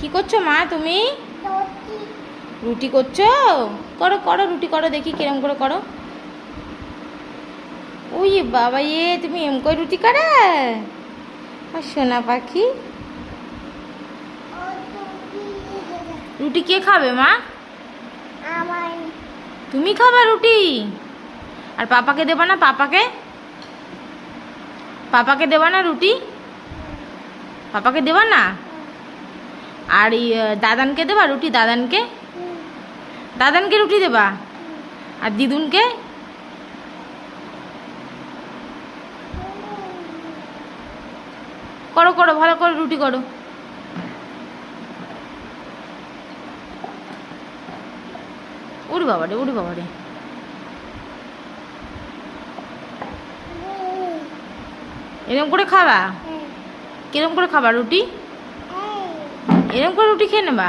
কি করছো মা তুমি? রুটি করছো? করো করো, রুটি করো দেখি কিরম করে করো। ওই বাবা, তুমি এম করে রুটি করে? আর সোনা পাখি, রুটি কে খাবে মা? তুমি খাবা রুটি? আর পাপাকে দেবা না? পাপাকে পাপাকে দেবা না রুটি? পাপাকে দেবা না? আর দাদানকে দেবা রুটি? দাদানকে দাদানকে রুটি দেবা? আর দিদুনকে? করো করো, ভালো করে রুটি করো। উড়ি বাবা রে, উড়ি বাবা রে। এরকম করে খাবা? কিরম করে খাবা রুটি? এরকম করে রুটি খেয়ে নেবা?